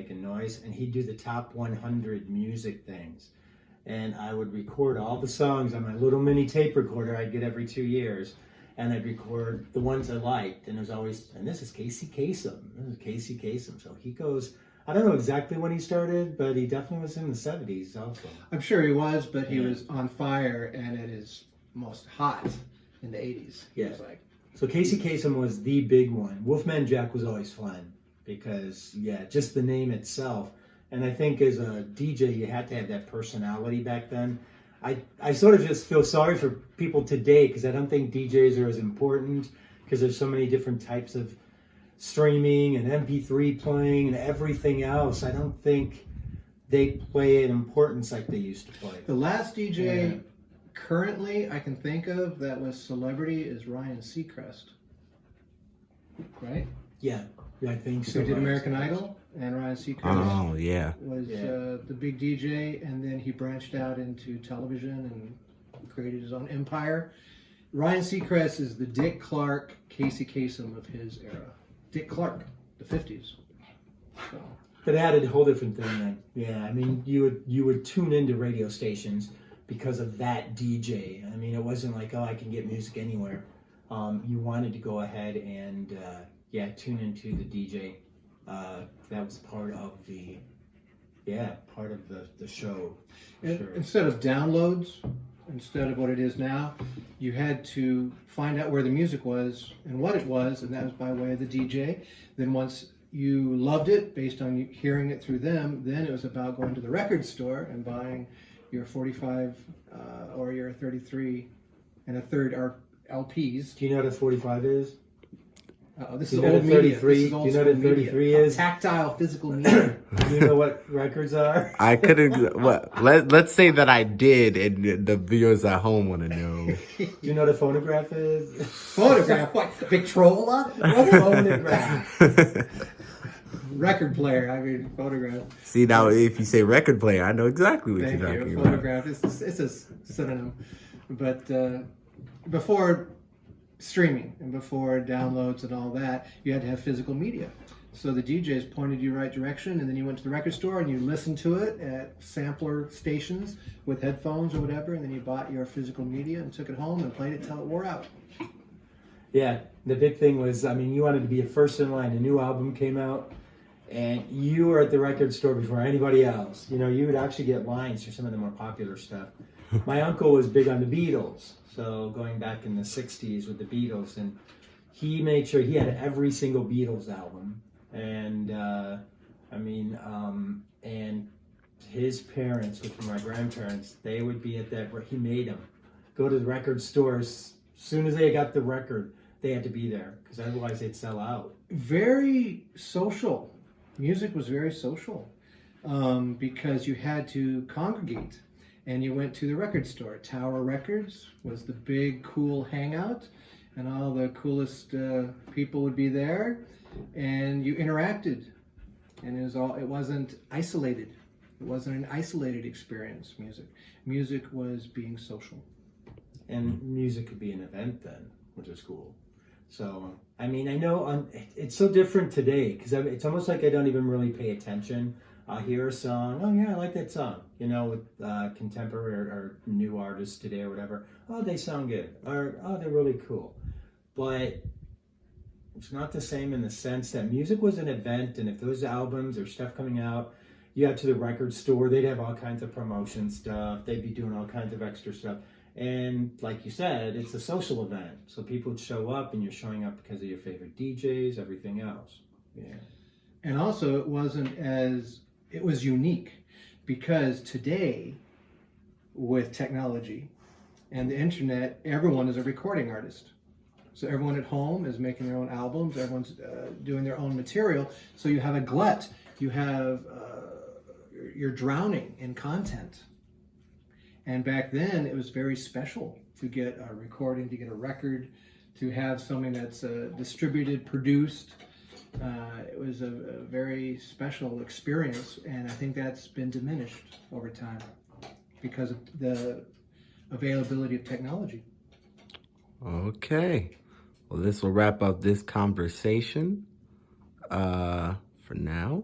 making noise, and he'd do the top 100 music things. And I would record all the songs on my little mini tape recorder I'd get every 2 years. And I'd record the ones I liked. And it was always, and this is Casey Kasem. This is Casey Kasem. So he goes, I don't know exactly when he started, but he definitely was in the 70s also. I'm sure he was, but he was on fire and at his most hot in the 80s. Yeah. It was like, So Casey Kasem was the big one. Wolfman Jack was always fun because, yeah, just the name itself. And I think as a DJ, you had to have that personality back then. I sort of just feel sorry for people today because I don't think DJs are as important because there's so many different types of streaming and MP3 playing and everything else. I don't think they play an importance like they used to play. the last DJ currently I can think of that was celebrity is Ryan Seacrest. Right? Yeah, I think so. So he did American Idol, and Ryan Seacrest Oh, yeah. was the big DJ, and then he branched out into television and created his own empire. Ryan Seacrest is the Dick Clark, Casey Kasem of his era. Dick Clark, the 50s. So, But it had a whole different thing then. Yeah, I mean, you would tune into radio stations because of that DJ. I mean, it wasn't like, oh, I can get music anywhere. You wanted to go ahead and, tune into the DJ. That was part of the show. Sure. instead of downloads, instead of what it is now, you had to find out where the music was and what it was, and that was by way of the DJ. Then once you loved it based on you hearing it through them, then it was about going to the record store and buying your 45 or your 33 and a third LPs. Do you know what a 45 is? This Do is you know old what media. 33? This is old Do you know what school 33 media. is? Tactile, physical media. Do you know what records are? I couldn't. Let's say that I did, and the viewers at home want to know. Do you know what a phonograph is? Phonograph? What? Victrola? What a Phonograph. record player. I mean, phonograph. See, now if you say record player, I know exactly what Thank you're you. talking about. Phonograph. It's a synonym. But before streaming and before downloads and all that, you had to have physical media. So the DJs pointed you right direction, and then you went to the record store and you listened to it at sampler stations with headphones or whatever, and then you bought your physical media and took it home and played it till it wore out. Yeah, the big thing was, I mean, you wanted to be a first in line. A new album came out, and you were at the record store before anybody else. You know, you would actually get lines for some of the more popular stuff. My uncle was big on the Beatles, so going back in the 60s with the Beatles, and he made sure he had every single Beatles album. And, and his parents, which were my grandparents, they would be at that, he made them go to the record stores. As soon as they got the record, they had to be there, because otherwise they'd sell out. Very social. Music was very social because you had to congregate. And you went to the record store. Tower Records was the big, cool hangout, and all the coolest people would be there, and you interacted. And it wasn't isolated. It wasn't an isolated experience, Music was being social. And music could be an event then, which is cool. So, I mean, I know it's so different today, because it's almost like I don't even really pay attention. I'll hear a song, oh yeah, I like that song, you know, with contemporary or new artists today or whatever. Oh, they sound good, or oh, they're really cool. But it's not the same in the sense that music was an event, and if those albums or stuff coming out, you got to the record store, they'd have all kinds of promotion stuff, they'd be doing all kinds of extra stuff. And like you said, it's a social event. So people would show up, and you're showing up because of your favorite DJs, everything else. Yeah. And also, it was unique, because today, with technology and the internet, everyone is a recording artist. So everyone at home is making their own albums, everyone's doing their own material, so you have a glut, you're drowning in content. And back then, it was very special to get a recording, to get a record, to have something that's distributed, produced. It was a very special experience, and I think that's been diminished over time because of the availability of technology. Okay. Well, this will wrap up this conversation for now.